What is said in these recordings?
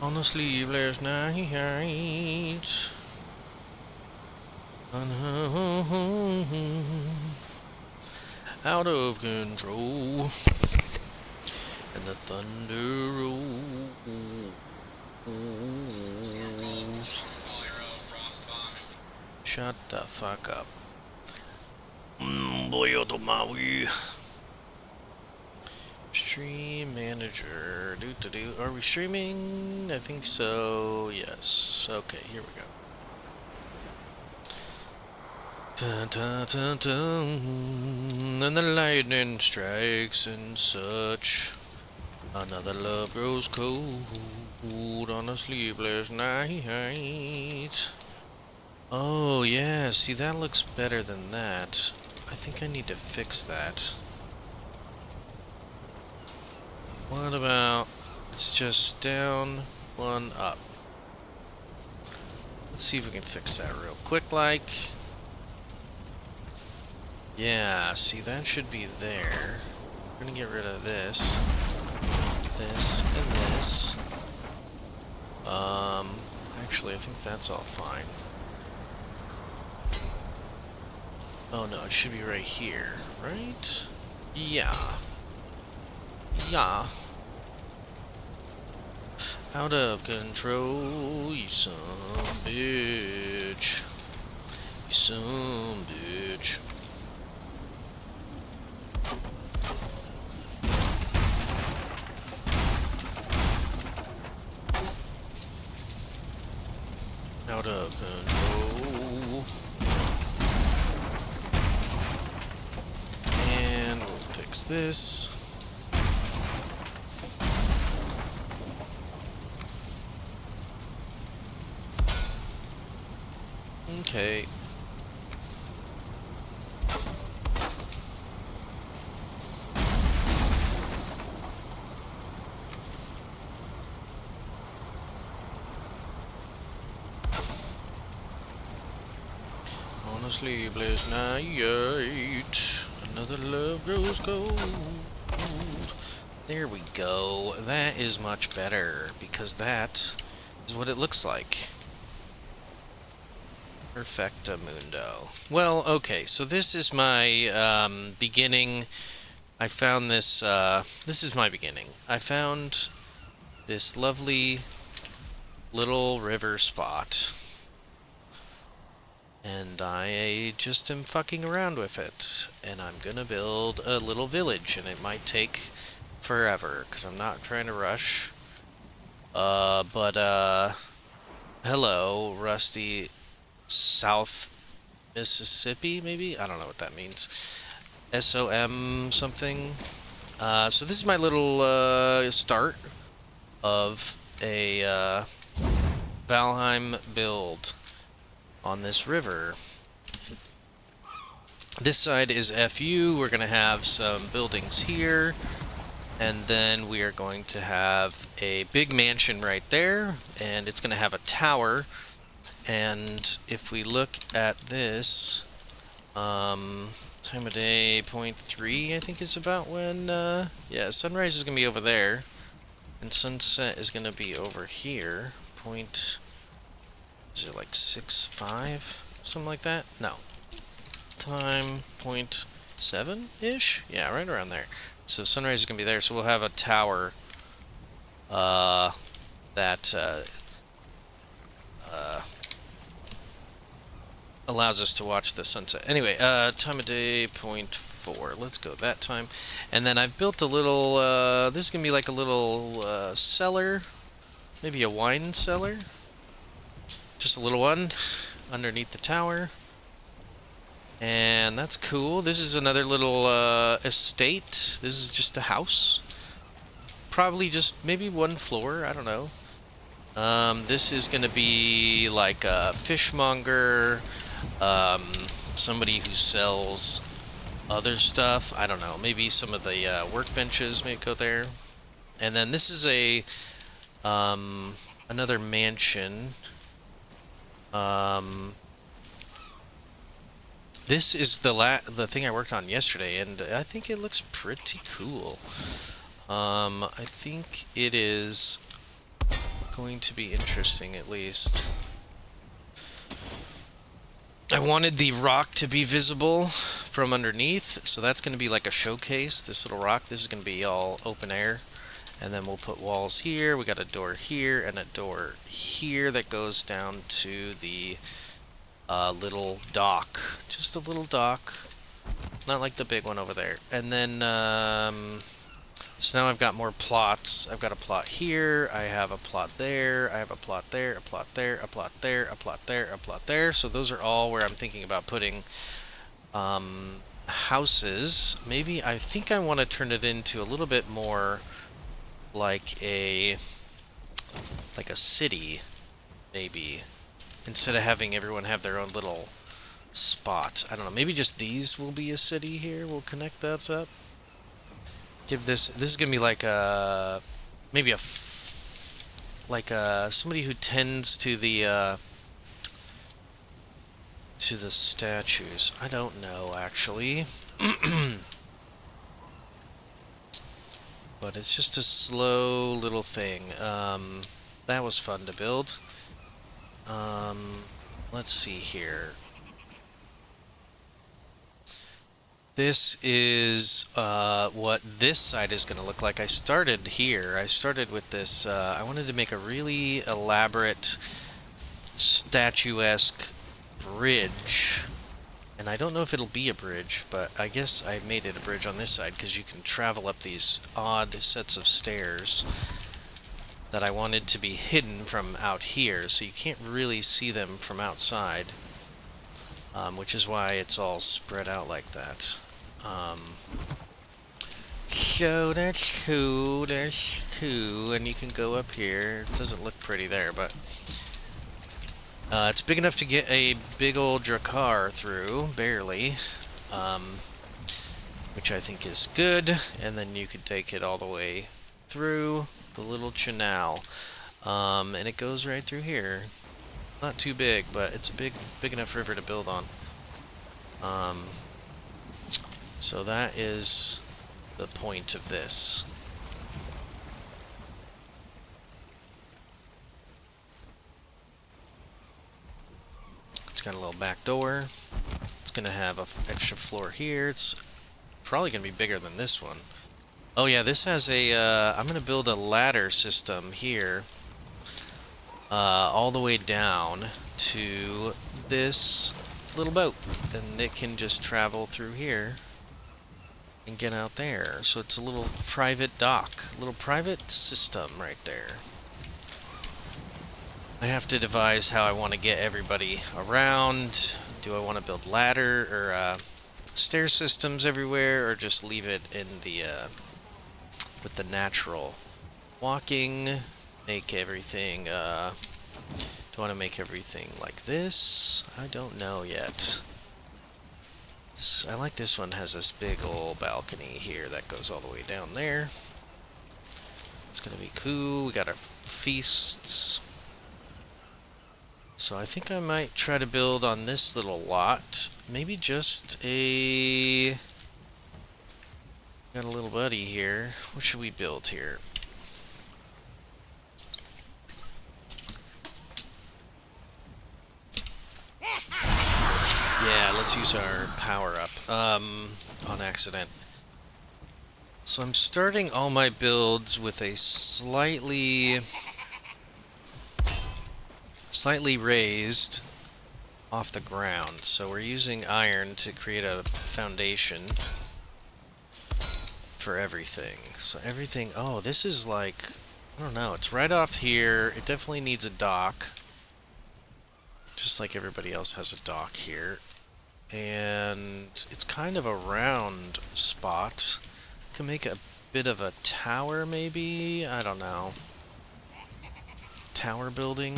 On a sleepless night. Out of control. And the thunder rolls. Shut the fuck up. Boy, Maui. Stream manager. Do. Are we streaming? I think so. Yes. Okay, here we go. Dun, dun, dun, dun. And the lightning strikes and such. Another love grows cold on a sleepless night. Oh yeah, see that looks better than that. I think I need to fix that. What about, it's just down, one up. Let's see if we can fix that real quick like. Yeah, see that should be there. We're gonna get rid of this, and this. Actually I think that's all fine. Oh no, it should be right here, right? Yeah. Yeah. Out of control, you son of a bitch. You son of a bitch. Out of control. And we'll fix this. Okay. On a sleepless night, another love grows cold. There we go. That is much better, because that is what it looks like. Perfectamundo. Well, okay, so this is my beginning. I found this, this is my beginning. I found this lovely little river spot. And I just am fucking around with it. And I'm gonna build a little village, and it might take forever, because I'm not trying to rush. Hello, Rusty South Mississippi, maybe? I don't know what that means. SOM something. So this is my little start of a Valheim build on this river. This side is FU. We're going to have some buildings here, and then we are going to have a big mansion right there, and it's going to have a tower. And if we look at this, time of day 0.3 I think is about when, yeah, sunrise is going to be over there, and sunset is going to be over here. Is it like 6.5? Something like that? No. Time 0.7-ish? Yeah, right around there. So sunrise is going to be there, so we'll have a tower that allows us to watch the sunset. Anyway, time of day 0.4. Let's go that time. And then I've built a little, this is going to be like a little cellar. Maybe a wine cellar. Just a little one underneath the tower. And that's cool. This is another little estate. This is just a house. Probably just maybe one floor. I don't know. This is going to be like a fishmonger. Somebody who sells other stuff. I don't know. Maybe some of the workbenches may go there. And then this is a another mansion. This is the thing I worked on yesterday, and I think it looks pretty cool. I think it is going to be interesting, at least. I wanted the rock to be visible from underneath, so that's going to be like a showcase, this little rock. This is going to be all open air. And then we'll put walls here. We got a door here and a door here that goes down to the little dock. Just a little dock. Not like the big one over there. And then, so now I've got more plots. I've got a plot here. I have a plot there. I have a plot there, a plot there, a plot there, a plot there, a plot there. So those are all where I'm thinking about putting houses. Maybe I think I want to turn it into a little bit more like a city, maybe, instead of having everyone have their own little spot. I don't know, maybe just these will be a city here. We'll connect that up. Give this is gonna be like a maybe somebody who tends to the statues. I don't know, actually. But it's just a slow little thing. That was fun to build. Let's see here. This is what this side is going to look like. I started here. I started with this. I wanted to make a really elaborate, statuesque bridge. And I don't know if it'll be a bridge, but I guess I made it a bridge on this side because you can travel up these odd sets of stairs that I wanted to be hidden from out here, so you can't really see them from outside, which is why it's all spread out like that. So that's cool, and you can go up here. It doesn't look pretty there, but it's big enough to get a big old Drakkar through, barely, which I think is good, and then you could take it all the way through the little canal, and it goes right through here. Not too big, but it's a big enough river to build on. So that is the point of this. It's got a little back door. It's gonna have an extra floor here. It's probably gonna be bigger than this one. Oh yeah, this has a, I'm gonna build a ladder system here, all the way down to this little boat. And it can just travel through here and get out there. So it's a little private dock, a little private system right there. I have to devise how I want to get everybody around. Do I want to build ladder or stair systems everywhere, or just leave it in the with the natural walking? Make everything. Do I want to make everything like this? I don't know yet. I like this one. Has this big old balcony here that goes all the way down there. It's gonna be cool. We got our feasts. So I think I might try to build on this little lot. Maybe just a... Got a little buddy here. What should we build here? Yeah, let's use our power-up on accident. So I'm starting all my builds with a slightly raised off the ground. So we're using iron to create a foundation for everything. So everything, oh, this is like, I don't know, it's right off here. It definitely needs a dock. Just like everybody else has a dock here. And it's kind of a round spot. Can make a bit of a tower maybe? I don't know. Tower building?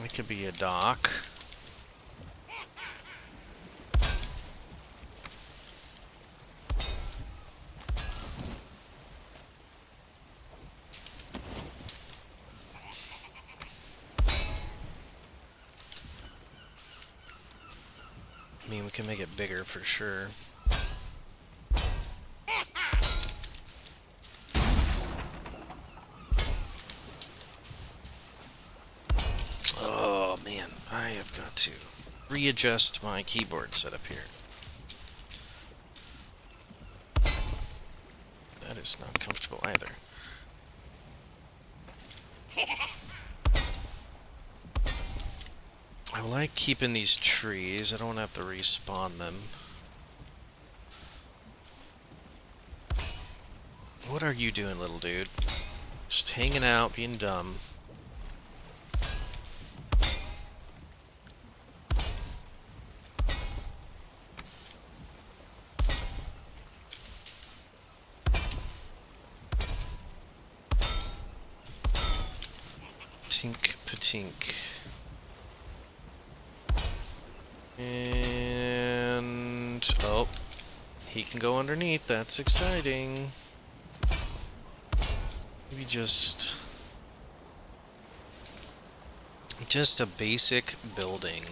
It could be a dock. I mean, we can make it bigger for sure. Oh man, I have got to readjust my keyboard setup here. That is not comfortable either. I like keeping these trees. I don't want to have to respawn them. What are you doing, little dude? Just hanging out, being dumb. Tink patink. And oh, he can go underneath. That's exciting. Maybe just a basic building.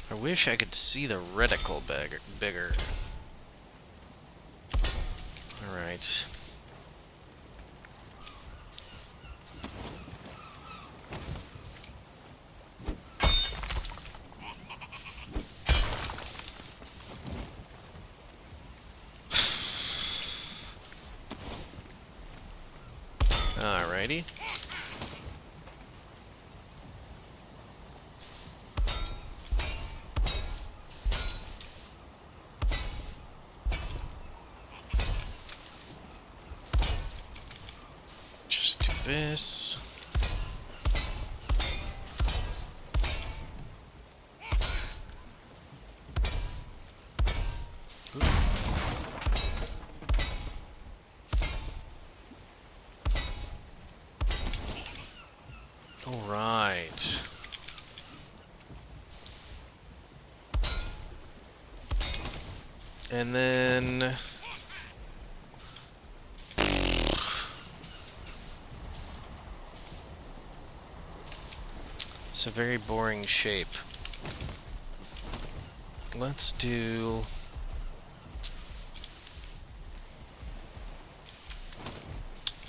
I wish I could see the reticle bigger. Alright. Alrighty. Just do this. All right. And then it's a very boring shape. Let's do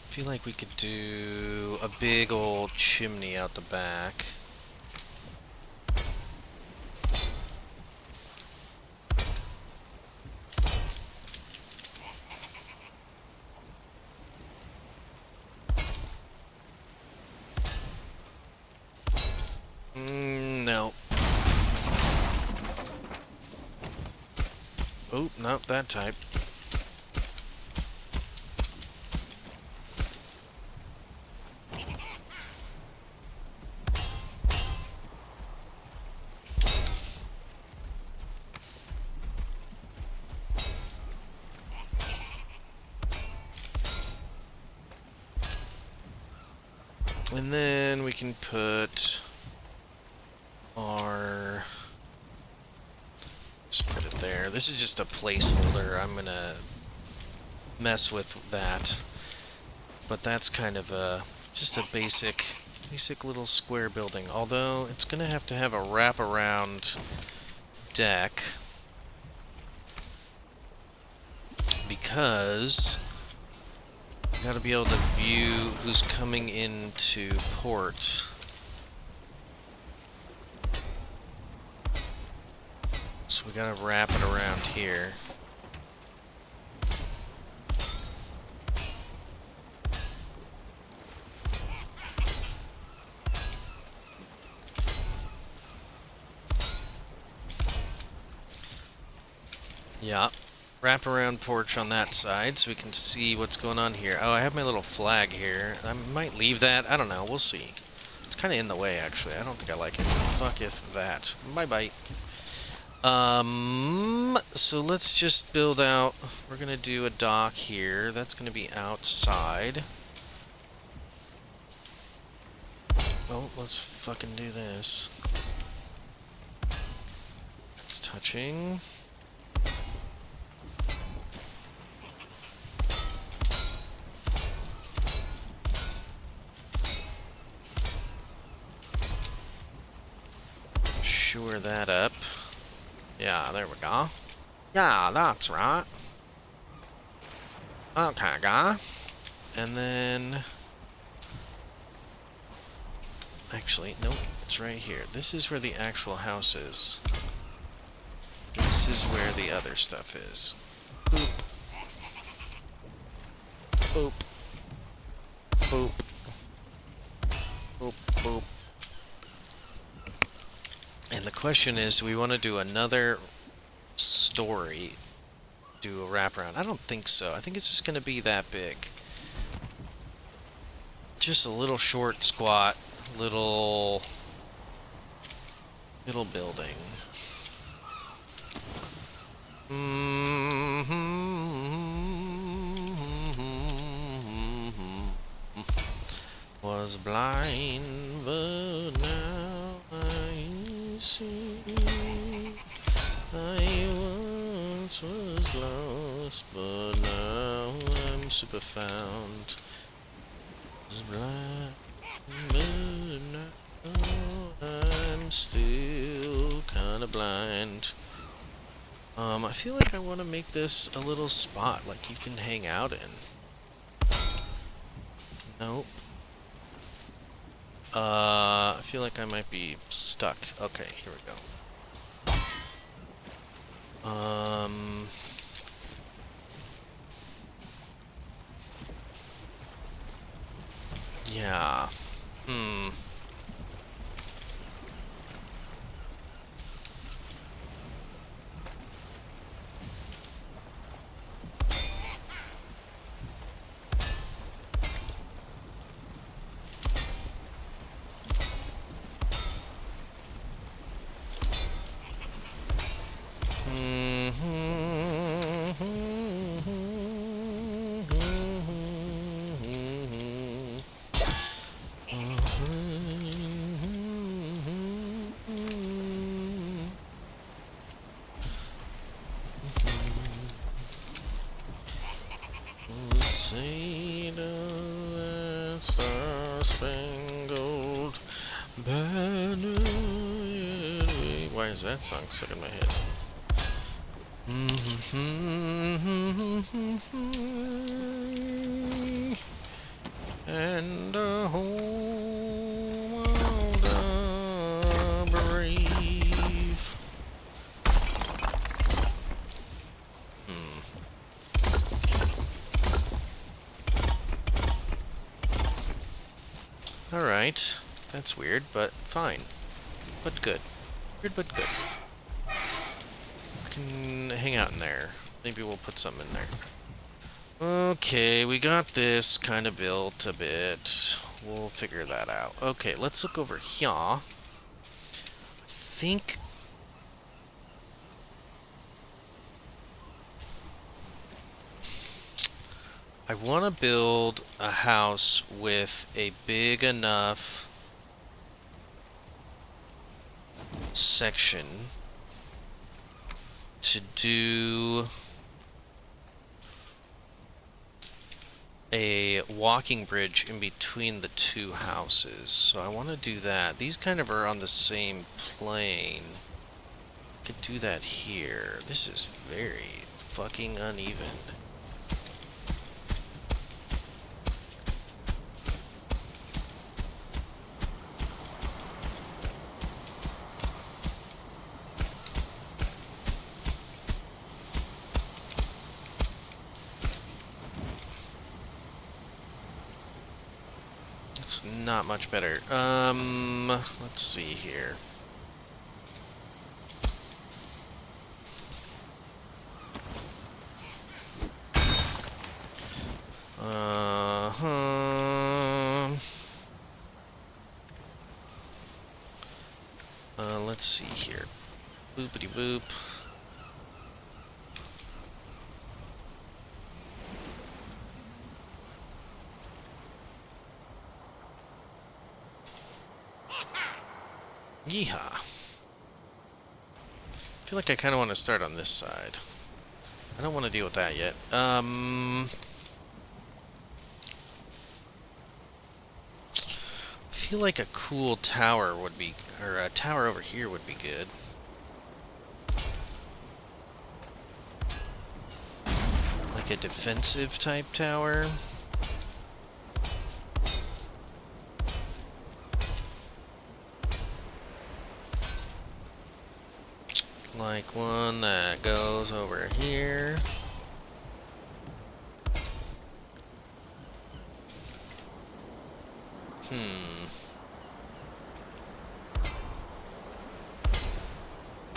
I feel like we could do a big old chimney out the back. No. Oh, not that type. And then we can put our... just put it there. This is just a placeholder. I'm gonna mess with that. But that's kind of a just a basic little square building. Although it's gonna have to have a wraparound deck because you gotta be able to view who's coming into port. So we gotta wrap it around here. Yeah. Wrap around porch on that side so we can see what's going on here. Oh, I have my little flag here. I might leave that. I don't know. We'll see. It's kind of in the way, actually. I don't think I like it. Fucketh that. Bye-bye. So let's just build out. We're gonna do a dock here. That's gonna be outside. Oh, let's fucking do this. It's touching. Shore that up. Yeah, there we go. Yeah, that's right. Okay, guy. And then... Actually, nope, it's right here. This is where the actual house is. This is where the other stuff is. Boop. Boop. Boop. Boop, boop. And the question is, do we want to do another story? Do a wraparound? I don't think so. I think it's just going to be that big. Just a little short, squat, little building. Was blind, but now I see. I once was lost, but now I'm super found. Was blind, but now I'm still kinda blind. I feel like I want to make this a little spot like you can hang out in. Nope. I feel like I might be stuck. Okay, here we go. Yeah. Star-spangled banner. Why is that song stuck in my head? And a home of the brave. Alright. That's weird, but fine. But good. Weird, but good. Can hang out in there. Maybe we'll put some in there. Okay, we got this kind of built a bit. We'll figure that out. Okay, let's look over here. I think... I want to build a house with a big enough section to do a walking bridge in between the two houses. So I want to do that. These kind of are on the same plane. Could do that here. This is very fucking uneven. It's not much better. Let's see here. Let's see here. Boopity boop. Yeehaw. I feel like I kind of want to start on this side. I don't want to deal with that yet. I feel like a cool tower would be, or a tower over here would be good. Like a defensive type tower. Like one that goes over here.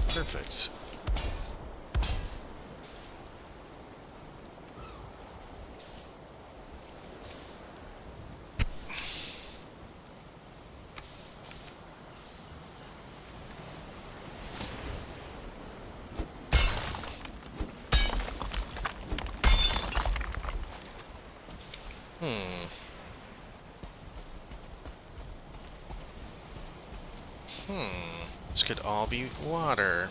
Perfect. This could all be water.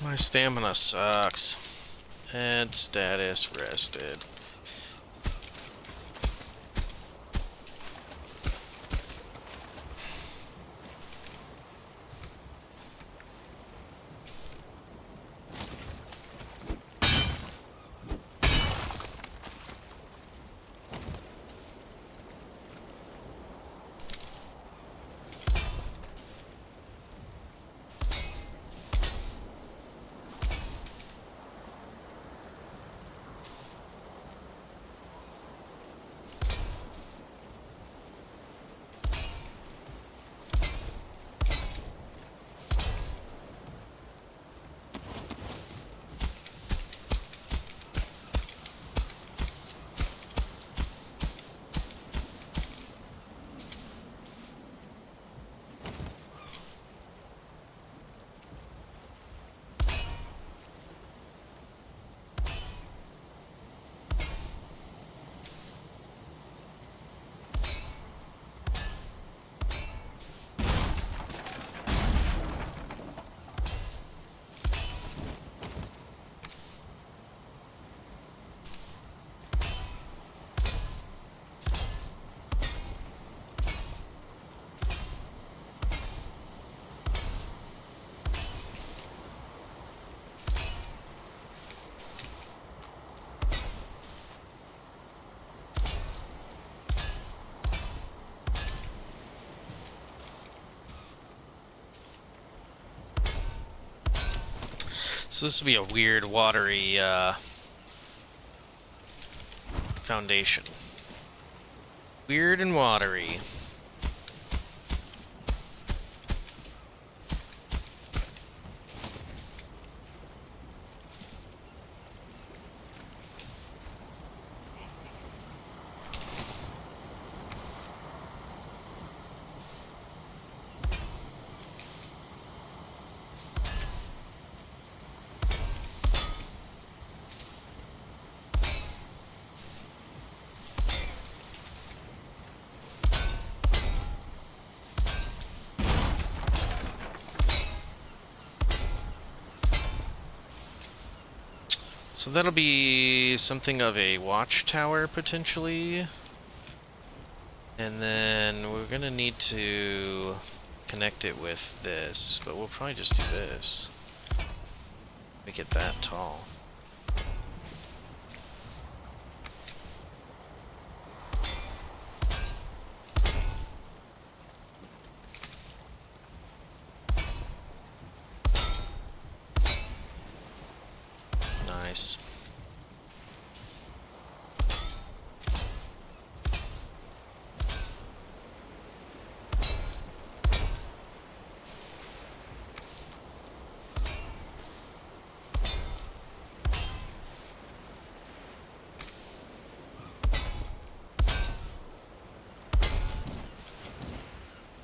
My stamina sucks. Add status rested. So this will be a weird watery foundation. Weird and watery. So that'll be something of a watchtower, potentially. And then we're gonna need to connect it with this, but we'll probably just do this. Make it that tall. Nice.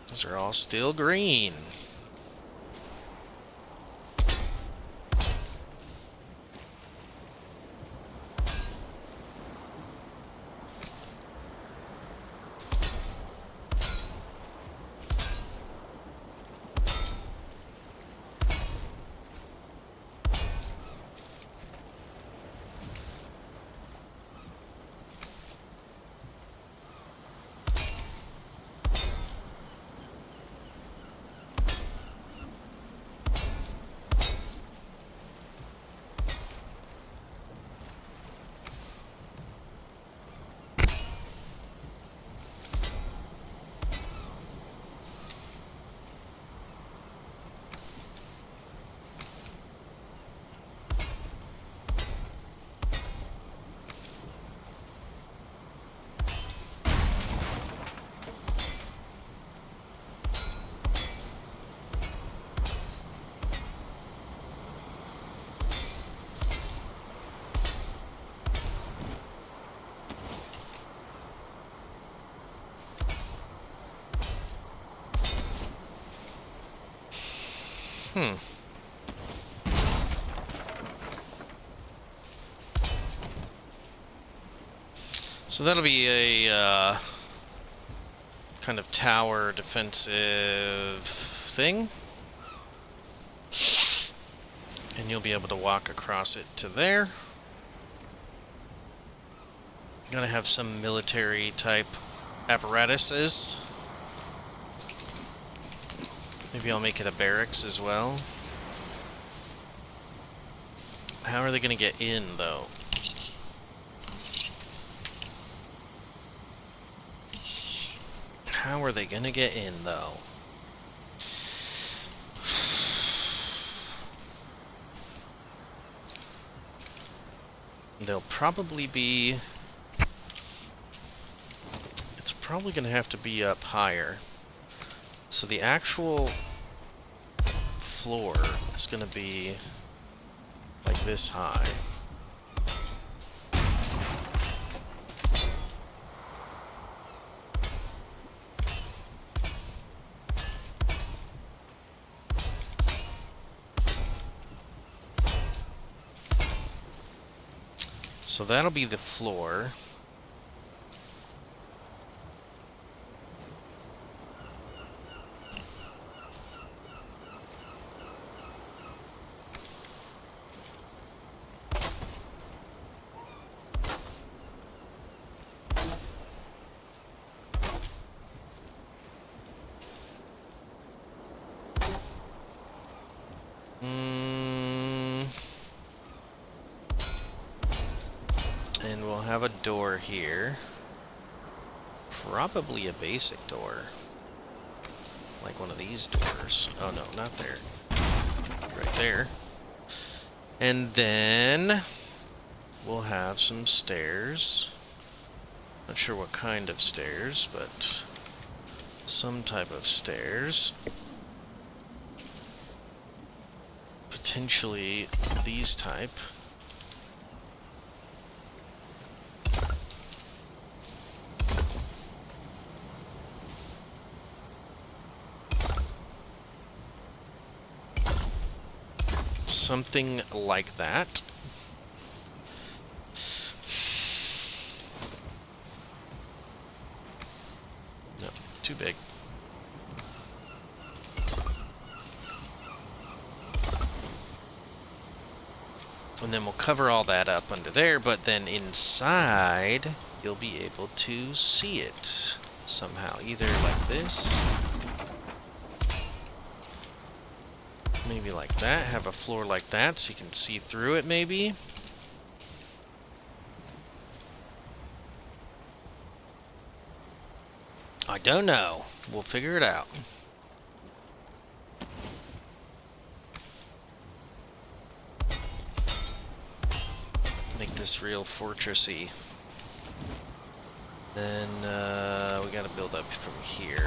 Those are all still green. So that'll be a kind of tower defensive thing. And you'll be able to walk across it to there. Gonna have some military type apparatuses. Maybe I'll make it a barracks as well. How are they gonna get in, though? How are they gonna get in, though? They'll probably be... It's probably gonna have to be up higher. So the actual floor is gonna be like this high. So that'll be the floor. And we'll have a door here. Probably a basic door. Like one of these doors. Oh no, not there. Right there. And then we'll have some stairs. Not sure what kind of stairs, but some type of stairs. Potentially these type. Something like that. No, too big. And then we'll cover all that up under there, but then inside, you'll be able to see it somehow. Either like this, maybe like that, have a floor like that so you can see through it maybe. I don't know. We'll figure it out. Make this real fortressy. Then we gotta build up from here.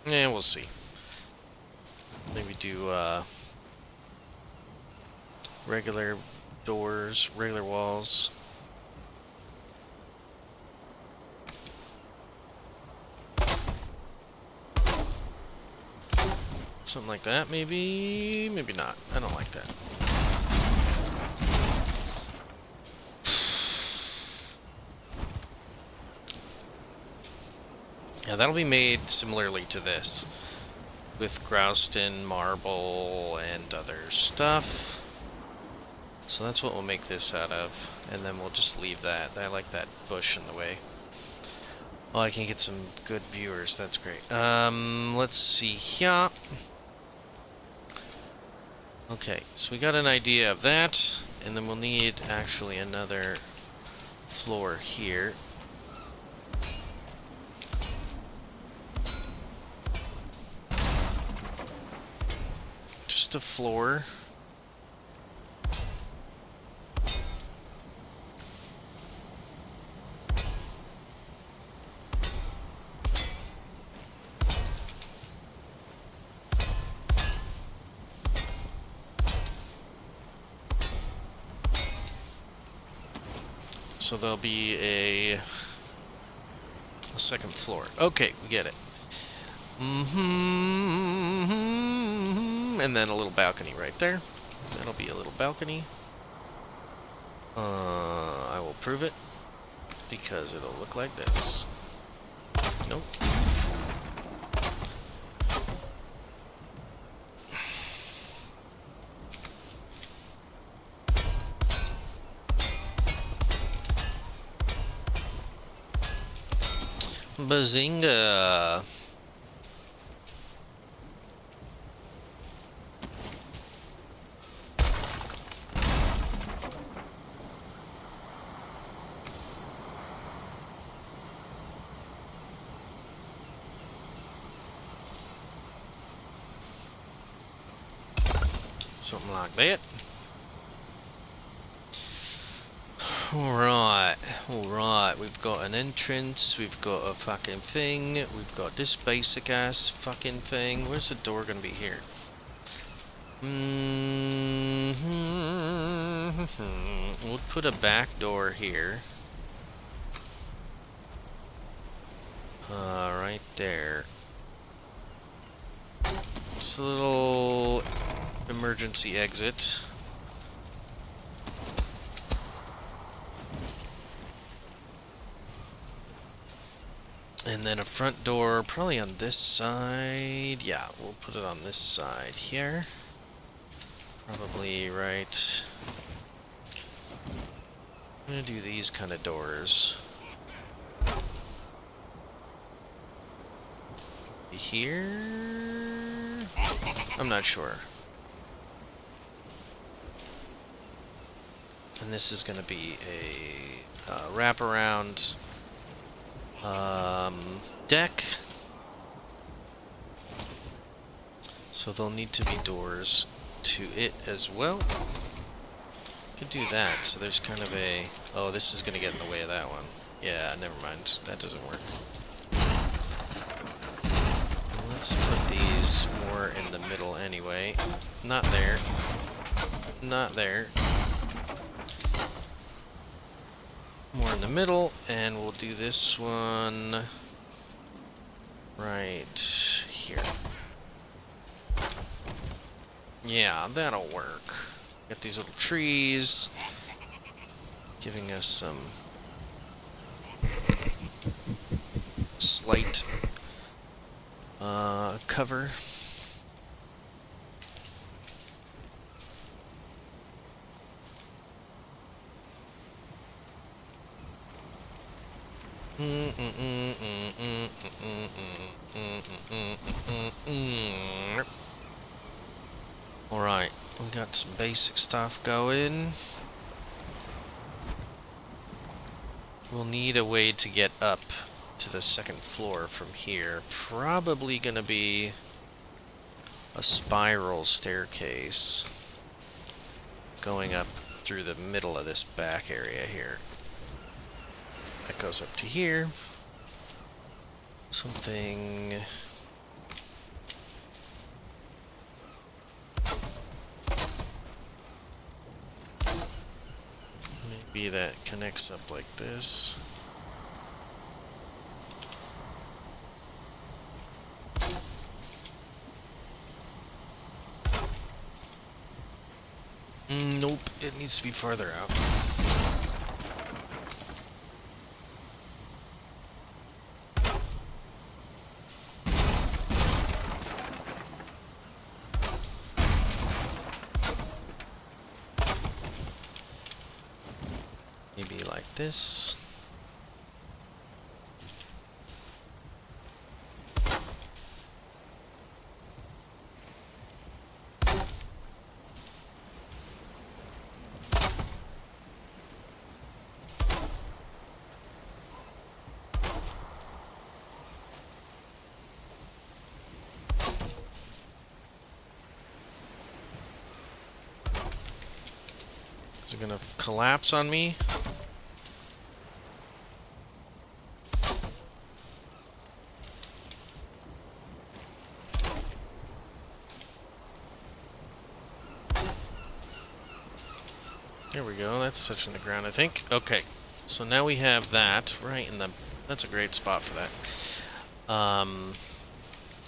Yeah, we'll see. Maybe do regular doors, regular walls. Something like that, maybe? Maybe not. I don't like that. Yeah, that'll be made similarly to this, with Grouston, marble, and other stuff. So that's what we'll make this out of, and then we'll just leave that. I like that bush in the way. Well, I can get some good viewers, that's great. Let's see here. Okay, so we got an idea of that, and then we'll need actually another floor here. Just a floor. So there'll be a second floor. Okay, we get it. And then a little balcony right there. That'll be a little balcony. I will prove it because it'll look like this. Nope. Bazinga! Something like that. Alright, alright, we've got an entrance, we've got a fucking thing, we've got this basic ass fucking thing. Where's the door gonna be here? We'll put a back door here. Right there. Just a little emergency exit. And then a front door, probably on this side. Yeah, we'll put it on this side here. Probably right. I'm gonna do these kind of doors. Here? I'm not sure. And this is gonna be a wraparound deck. So there'll need to be doors to it as well. Could do that. So there's kind of a... Oh, this is going to get in the way of that one. Yeah, never mind. That doesn't work. Let's put these more in the middle anyway. Not there. Not there. More in the middle, and we'll do this one right here. Yeah, that'll work. Got these little trees, giving us some slight cover. Alright, we got some basic stuff going. We'll need a way to get up to the second floor from here. Probably gonna be a spiral staircase going up through the middle of this back area here. That goes up to here. Something... maybe that connects up like this. Nope, it needs to be farther out. Maybe like this. Is it gonna collapse on me? There we go, that's touching the ground, I think. Okay, so now we have that right in the... That's a great spot for that.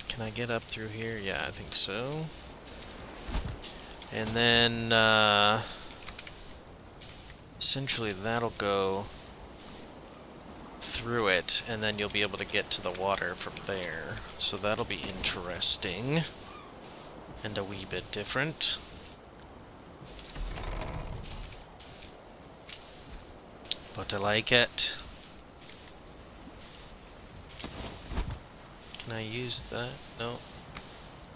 Can I get up through here? Yeah, I think so. And then, essentially that'll go through it, and then you'll be able to get to the water from there. So that'll be interesting. And a wee bit different. But I like it. Can I use that? No.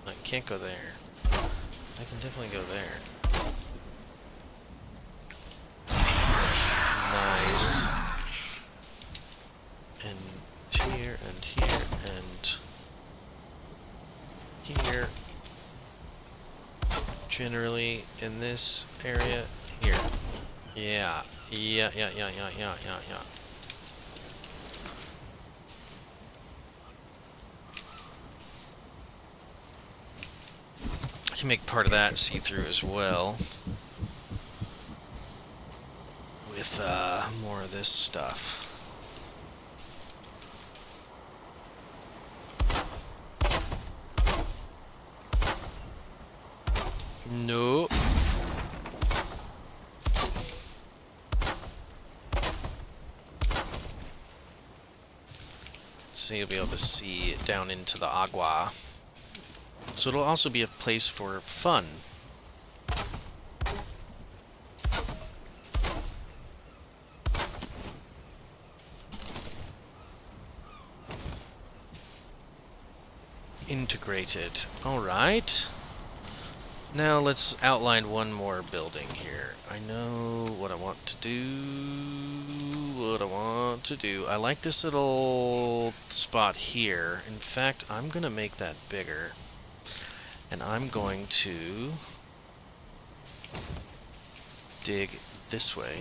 I can't go there. I can definitely go there. Nice. And here, and here, and here. Generally in this area here. Yeah. Yeah. I can make part of that see-through as well. With more of this stuff. No. So you'll be able to see down into the agua. So it'll also be a place for fun. Integrated. Alright. Now let's outline one more building here. I know what I want to do. I like this little spot here. In fact, I'm going to make that bigger. And I'm going to dig this way.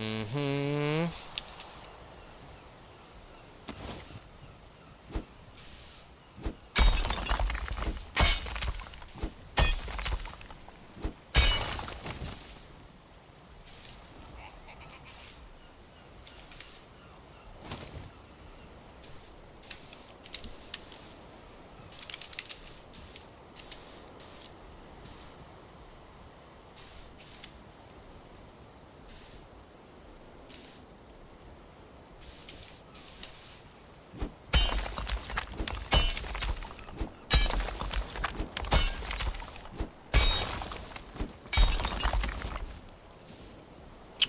Mm-hmm.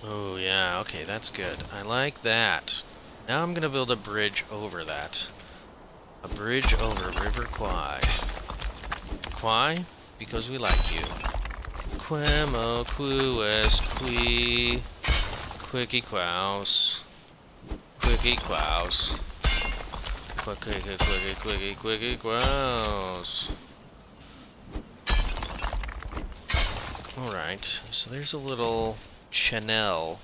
Oh yeah, okay, that's good. I like that. Now I'm gonna build a bridge over that. A bridge over River Kwai. Kwai? Because we like you. Quemo, ques, qui, quickie quaus. Quickie quaus. Quickie quaus. Alright, so there's a little channel.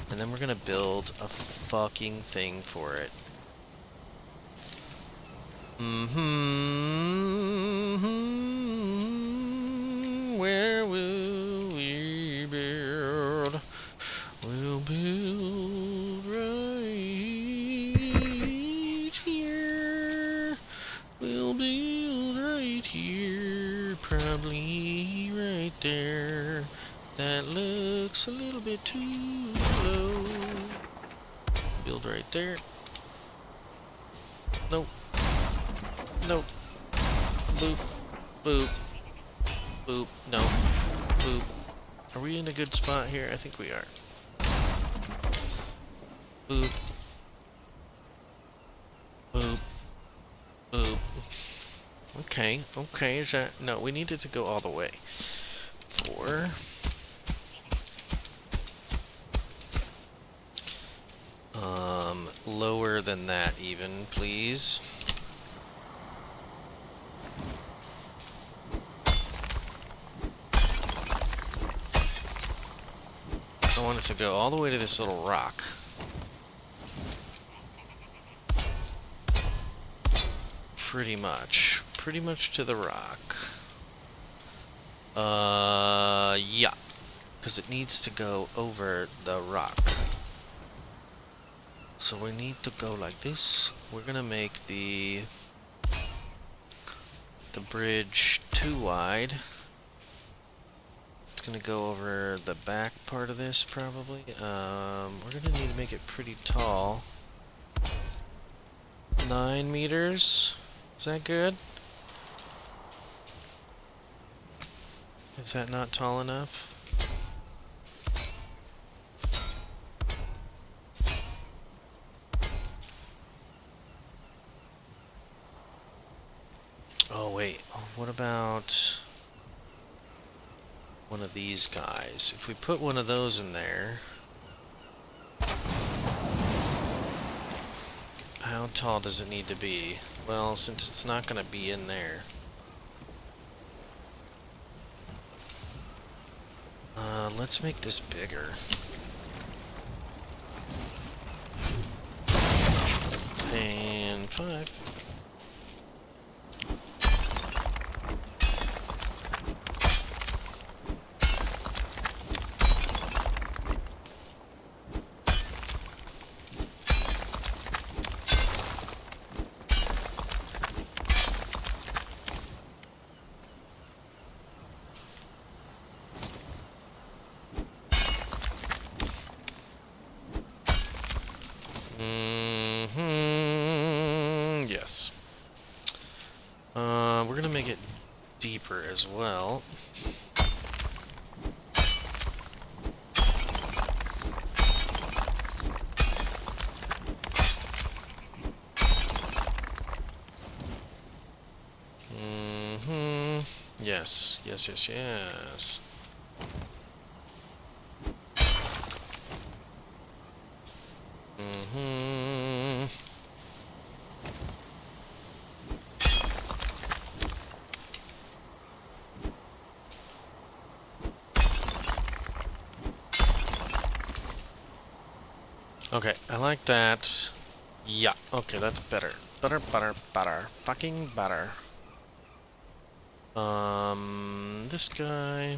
And then we're gonna build a fucking thing for it. Where will we build? We'll build right here. We'll build right here. Probably right there. That looks a little bit too low. Build right there. Nope. Nope. Boop. Boop. Boop. No. Boop. Are we in a good spot here? I think we are. Boop. Boop. Boop. Okay. Okay. Is that... No, we needed to go all the way. 4. Lower than that even, please. I want it to go all the way to this little rock. Pretty much. Pretty much to the rock. Yeah. Because it needs to go over the rock. So we need to go like this. We're gonna make the bridge too wide. It's gonna go over the back part of this probably. We're gonna need to make it pretty tall. 9 meters. Is that good? Is that not tall enough? Oh wait, what about one of these guys? If we put one of those in there, how tall does it need to be? Well, since it's not going to be in there, let's make this bigger. 2.5. Yes. We're gonna make it deeper as well. Yes, yes, yes, yes. Okay, I like that. Yeah, okay, that's better. Better, better, better. Fucking better. This guy...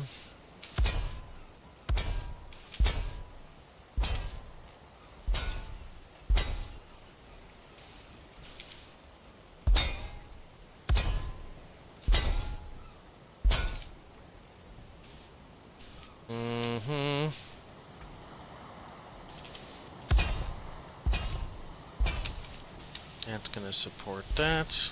That's gonna support that.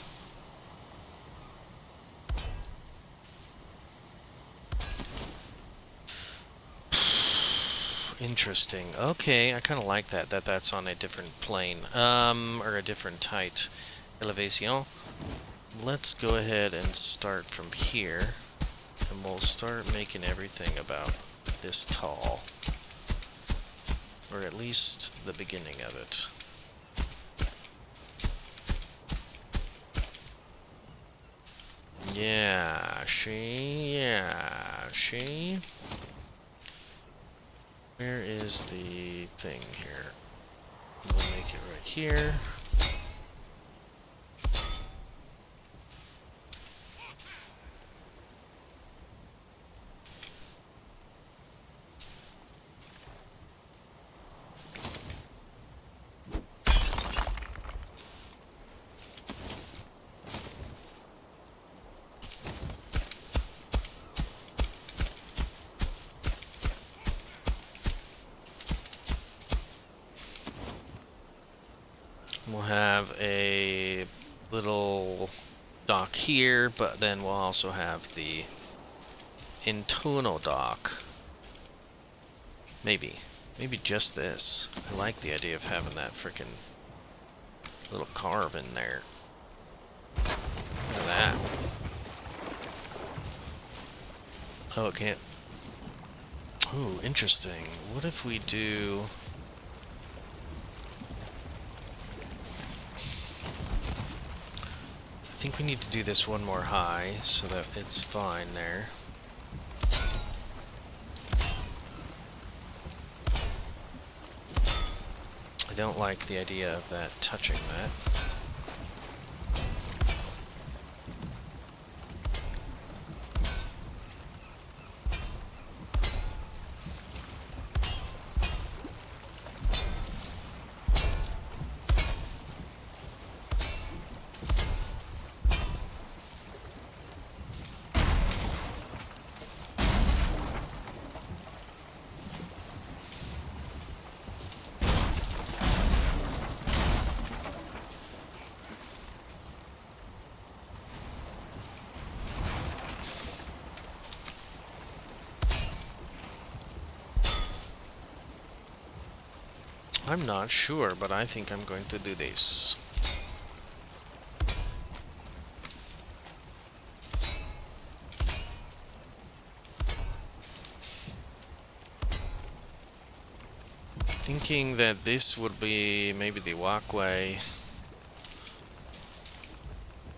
Interesting. Okay, I kind of like that. That's on a different plane, or a different height elevation. Let's go ahead and start from here, and we'll start making everything about this tall, or at least the beginning of it. Yeah, she. Where is the thing here? We'll make it right here. We'll have a little dock here, but then we'll also have the internal dock. Maybe just this. I like the idea of having that frickin' little carve in there. Look at that. Oh, it can't. Ooh, interesting. What if we do... I think we need to do this one more high so that it's fine there. I don't like the idea of that touching that. I'm not sure, but I think I'm going to do this. Thinking that this would be maybe the walkway.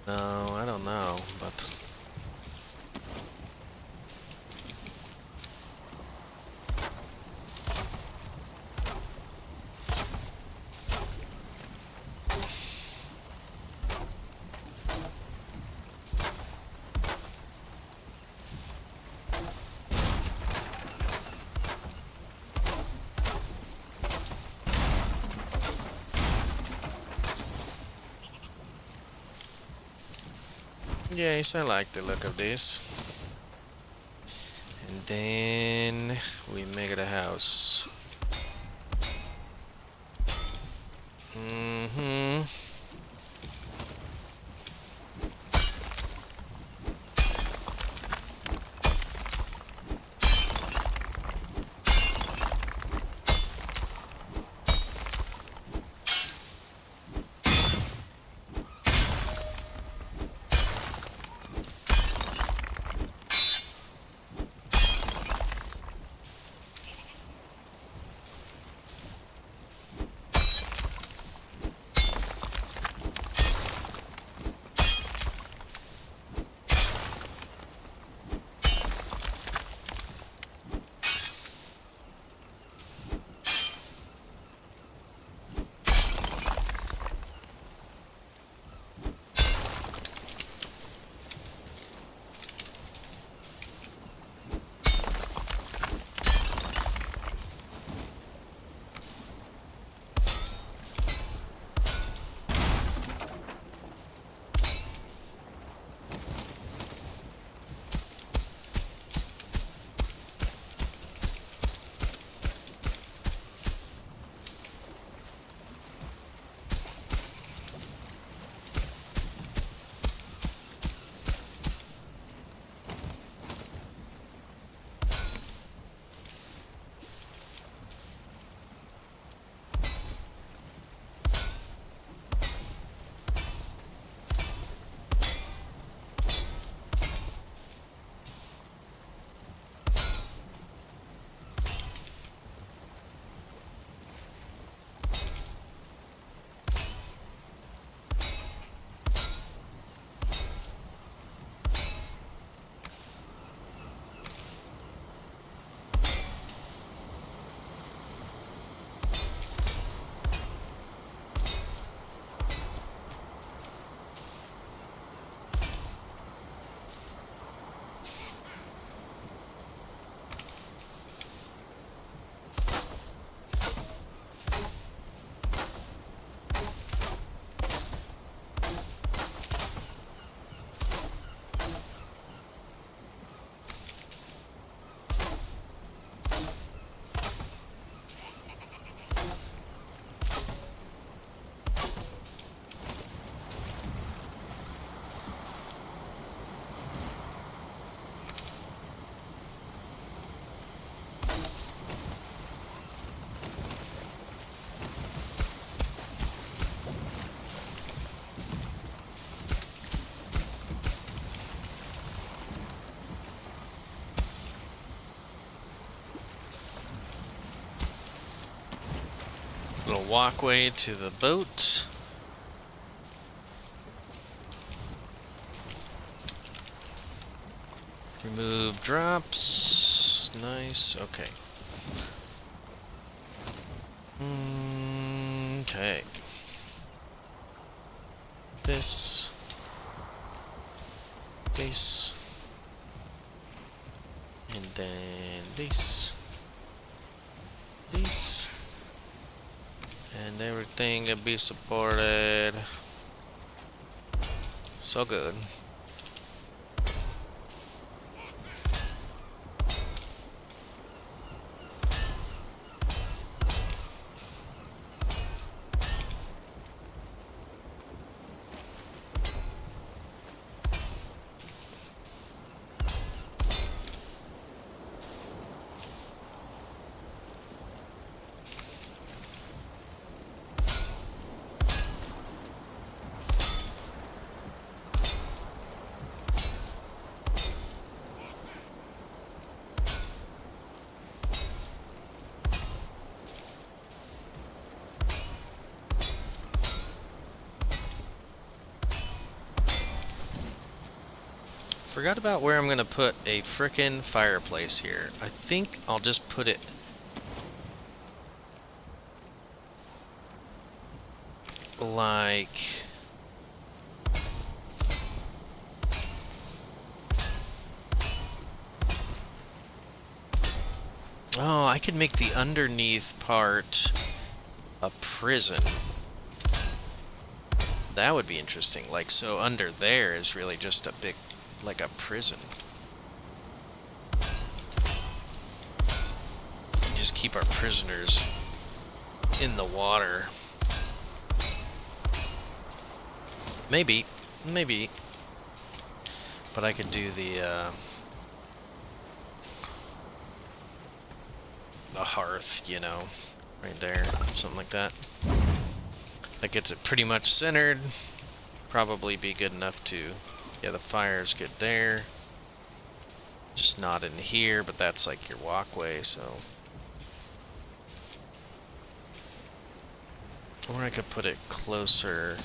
No, I don't know, but... Yes, I like the look of this. And then we make it a house. Mm-hmm. Little walkway to the boat. Remove drops. Nice. Okay. Okay. This. Base. And then base. Base. And everything will be supported. So good. Forgot about where I'm gonna put a frickin' fireplace here. I think I'll just put it like... Oh, I could make the underneath part a prison. That would be interesting. Like, so under there is really just a big, like a prison. Just keep our prisoners in the water. Maybe. Maybe. But I could do the hearth, you know, right there. Something like that. That gets it pretty much centered. Probably be good enough to... Yeah, the fire's good there. Just not in here, but that's like your walkway, so... Or I could put it closer.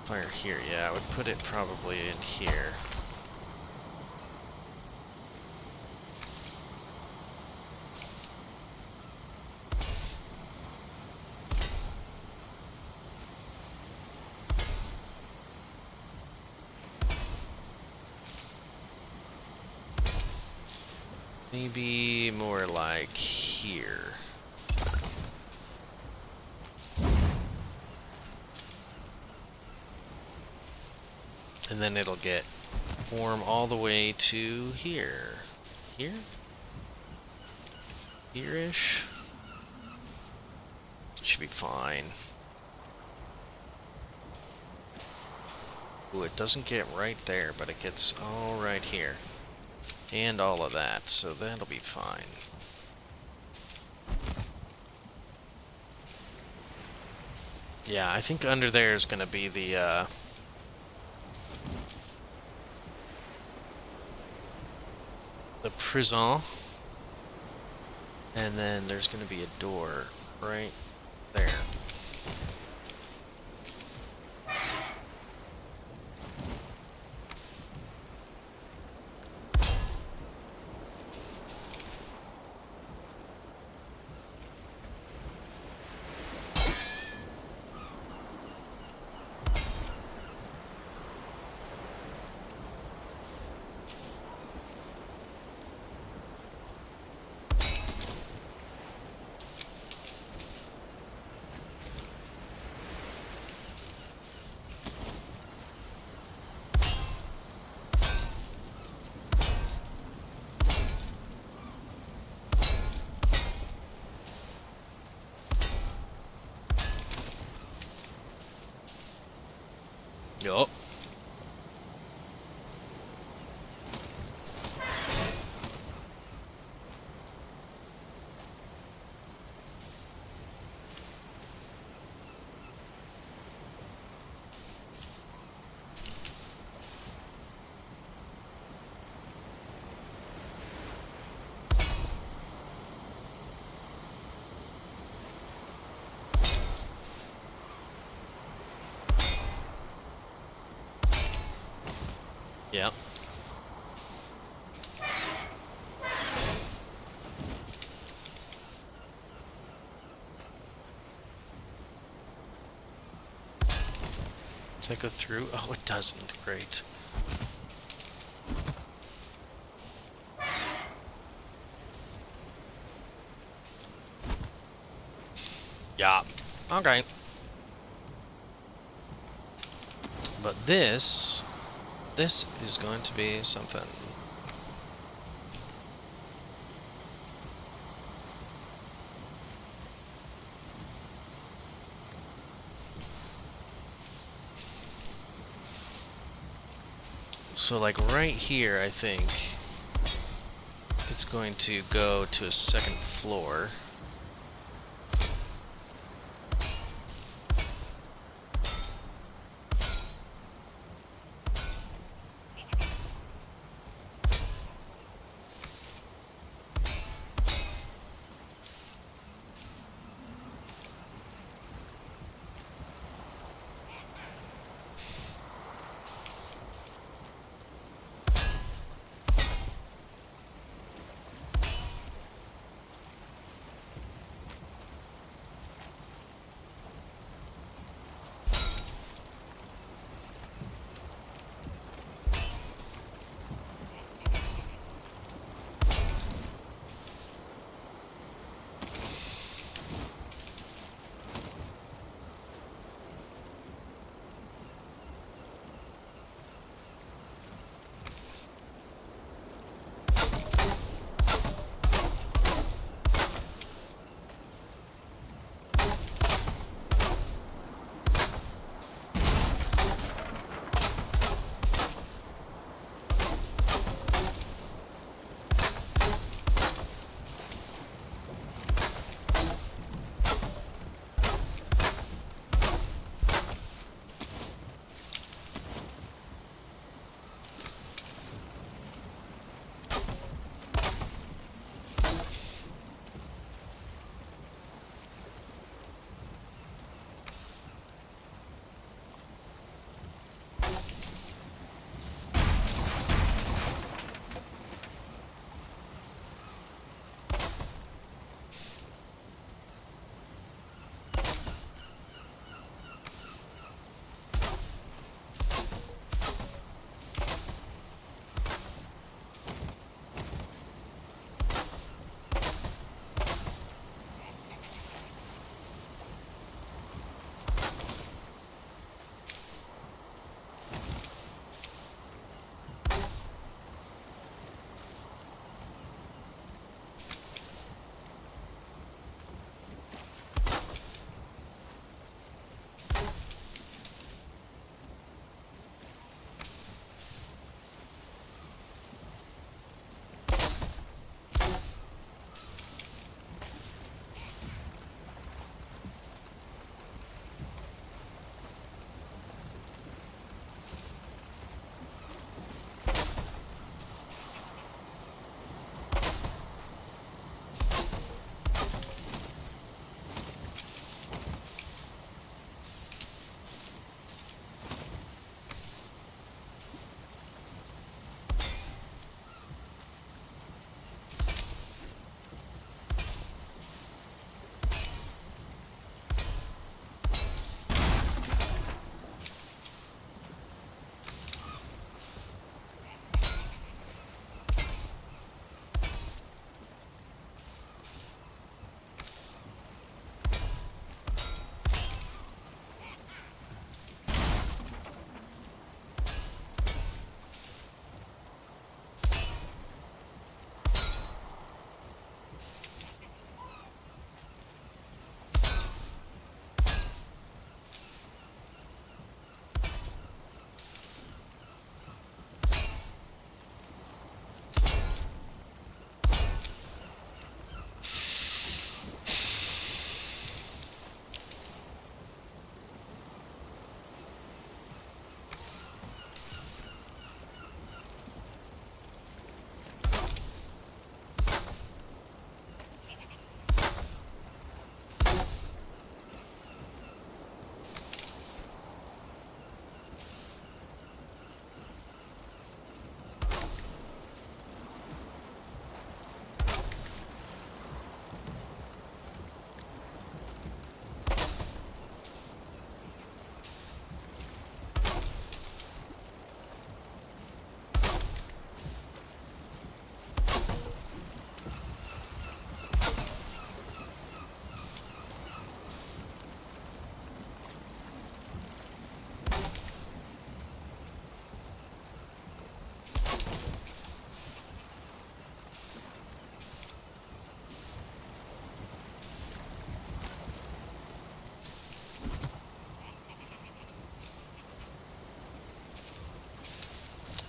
Fire here, yeah, I would put it probably in here. Maybe more like here. And then it'll get warm all the way to here. Here? Here-ish? Should be fine. Ooh, it doesn't get right there, but it gets all right here. And all of that, so that'll be fine. Yeah, I think under there is going to be the prison. And then there's going to be a door right there. Yup. Yep. Does that go through? Oh, it doesn't. Great. Yeah. Okay. But this is going to be something. So like right here, I think it's going to go to a second floor.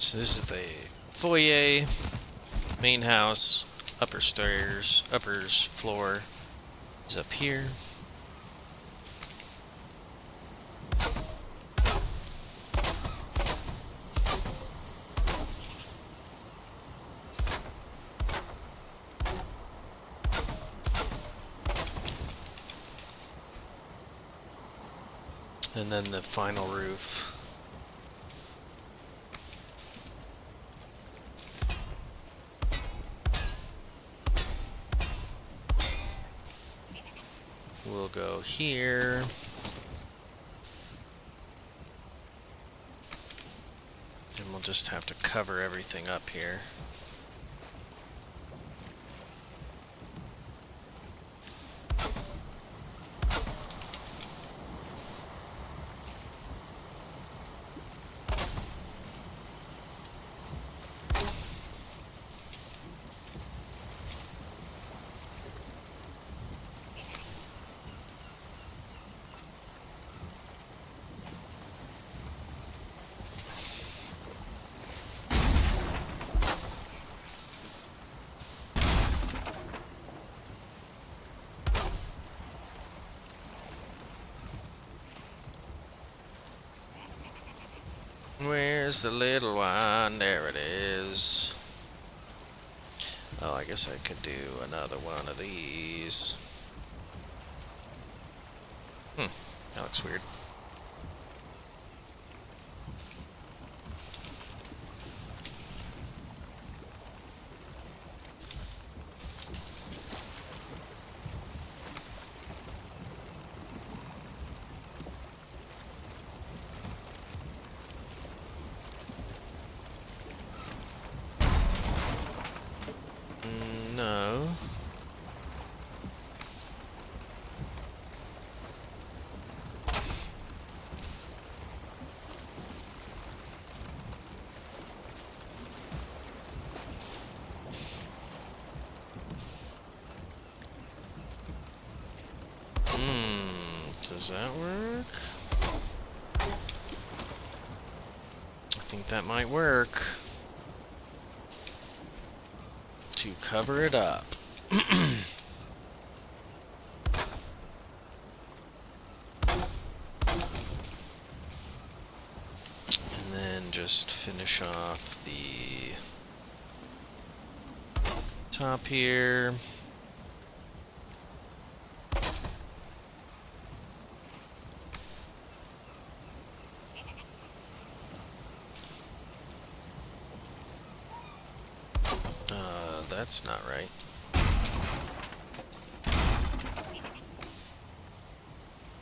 So this is the foyer, main house, upper stairs, upper floor is up here. And then the final roof. We'll go here. And we'll just have to cover everything up here. Where's the little one? There it is. Oh, I guess I could do another one of these. That looks weird. No. Does that work? I think that might work. To cover it up. And then just finish off the top here. That's not right.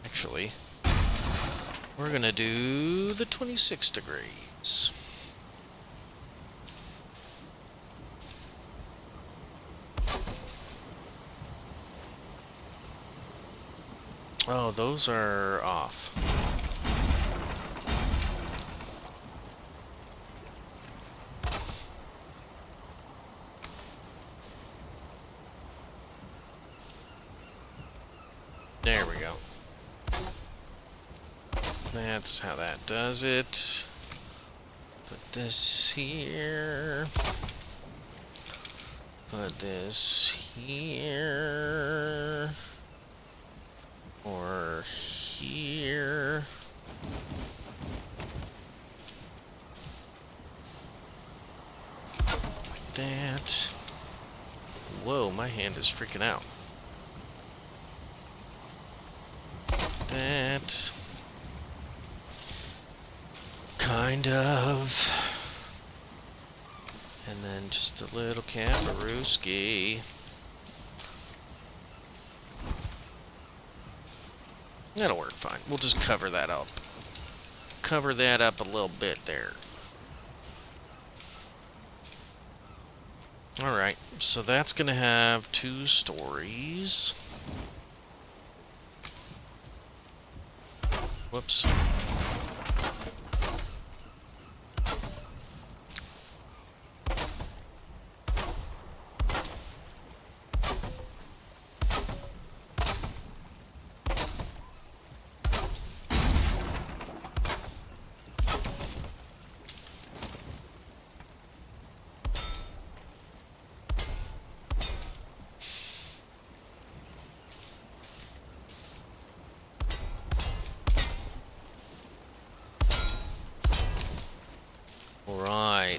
Actually, we're gonna do the 26 degrees. Oh, those are off. There we go. That's how that does it. Put this here. Put this here. Or here. Like that. Whoa, my hand is freaking out. That. Kind of. And then just a little Caparooski. That'll work fine. We'll just cover that up. Cover that up a little bit there. Alright, so that's going to have 2 stories. Whoops.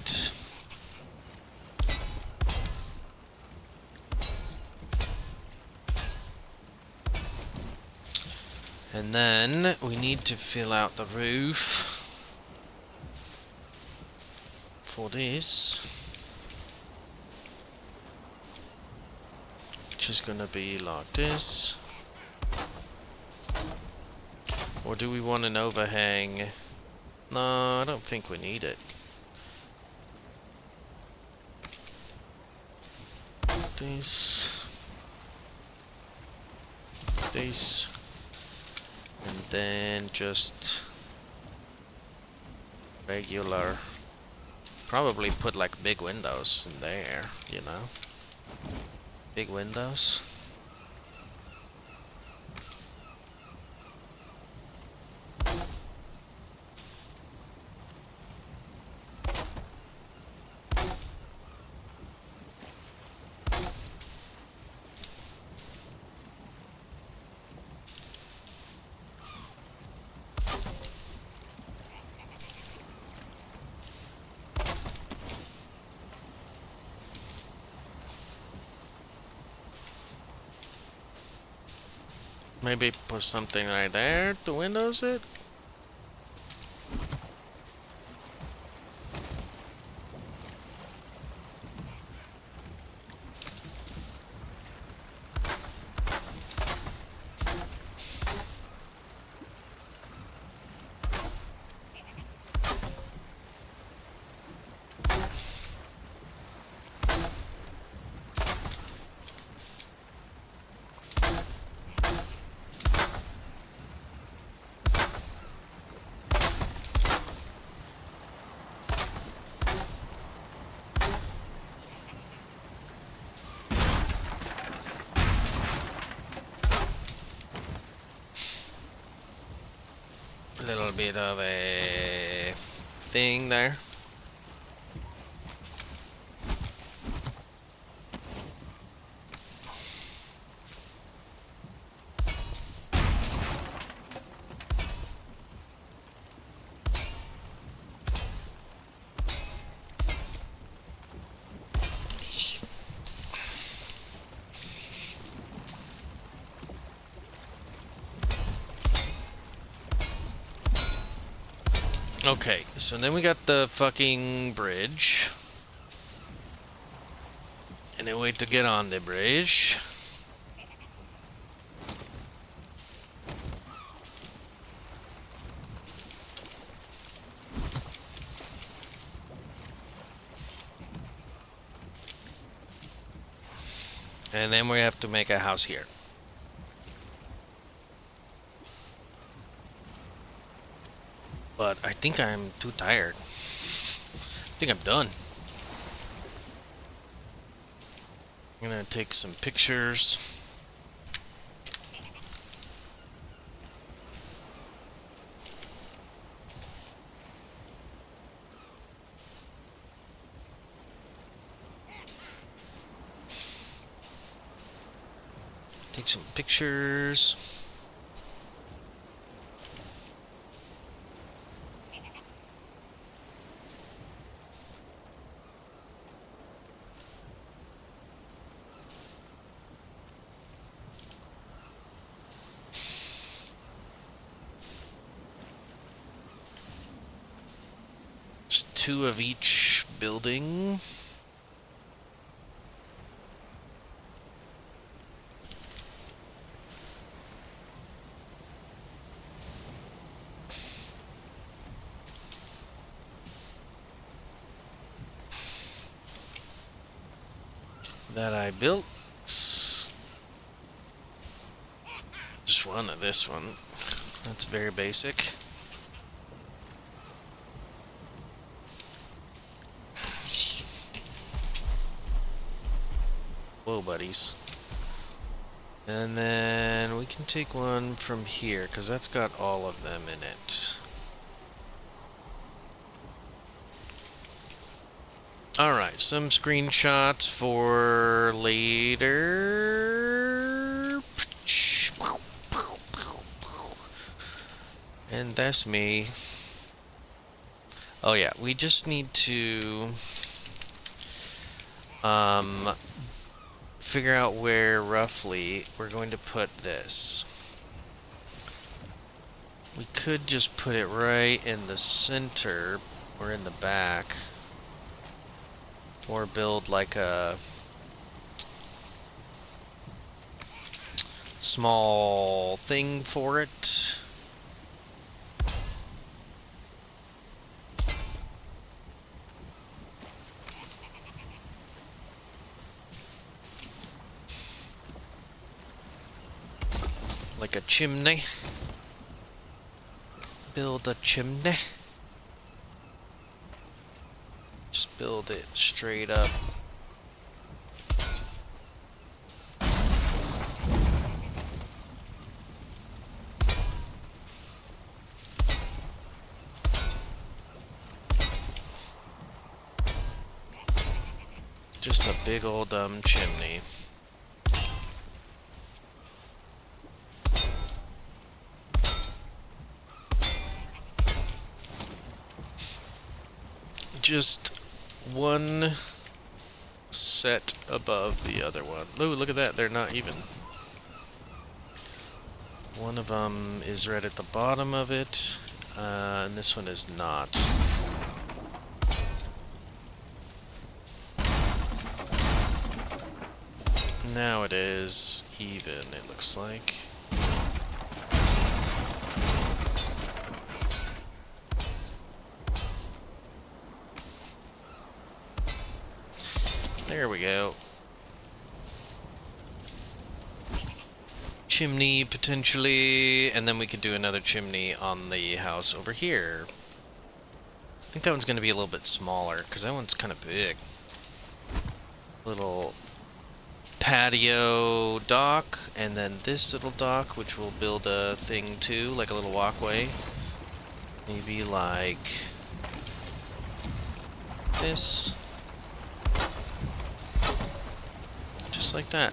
Alright. And then we need to fill out the roof for this, which is gonna be like this. Or do we want an overhang? No, I don't think we need it. This. This. And then just regular. Probably put like big windows in there, you know? Big windows. Maybe put something right there to windows it? A little bit of a thing there. Okay, so then we got the fucking bridge. And then wait to get on the bridge. And then we have to make a house here. But I think I'm too tired. I think I'm done. I'm gonna take some pictures. Take some pictures. Just 2 of each building. That I built. Just one of this one. That's very basic. Whoa, buddies. And then we can take one from here, because that's got all of them in it. Alright, some screenshots for later. And that's me. Oh yeah, we just need to um, figure out where roughly we're going to put this. We could just put it right in the center or in the back, or build like a small thing for it. Like a chimney. Build a chimney. Just build it straight up. Just a big old chimney. Just one set above the other one. Ooh, look at that, they're not even. One of them is right at the bottom of it, and this one is not. Now it is even, it looks like. There we go. Chimney, potentially, and then we could do another chimney on the house over here. I think that one's going to be a little bit smaller, because that one's kind of big. Little patio dock, and then this little dock, which we'll build a thing too, like a little walkway. Maybe like this. Just like that.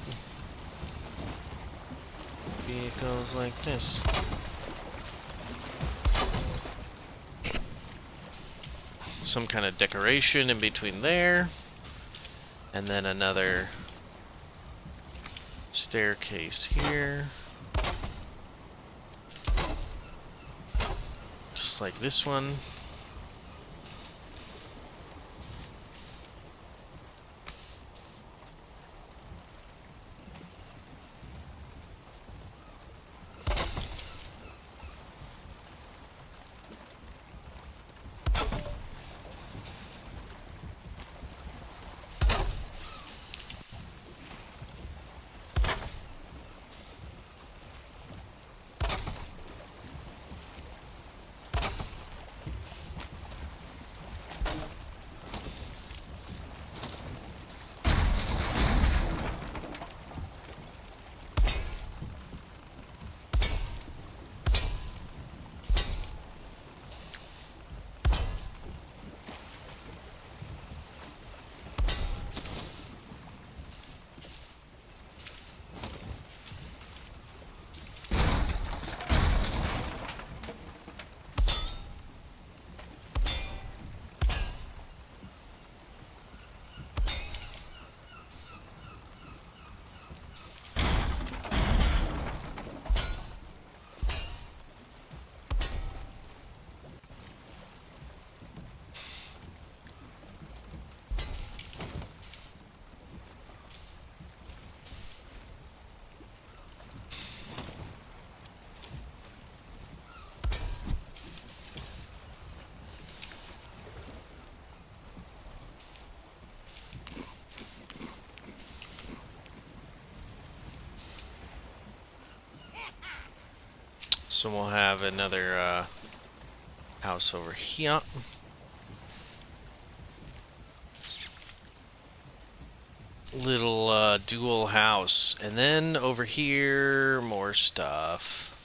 Maybe it goes like this. Some kind of decoration in between there. And then another staircase here. Just like this one. So we'll have another house over here. Little dual house. And then over here, more stuff.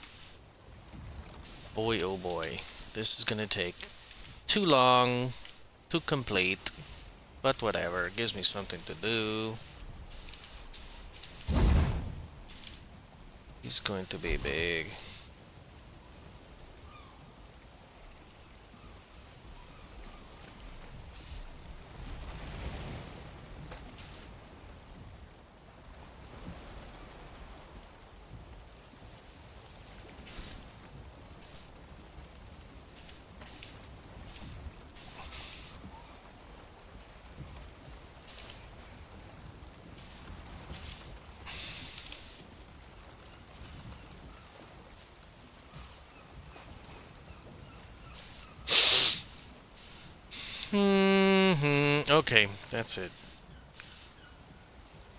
Boy, oh boy. This is gonna take too long to complete. But whatever, it gives me something to do. He's going to be big. Okay, that's it.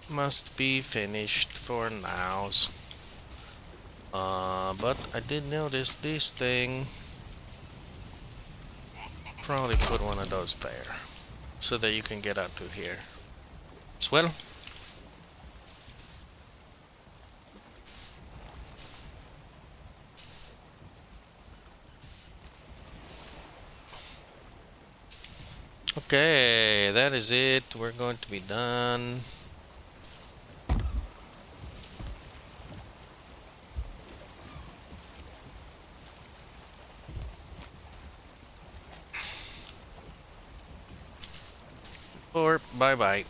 Must be finished for now. But I did notice this thing. Probably put one of those there. So that you can get out through here. As well. Okay, that is it. We're going to be done. Or bye-bye.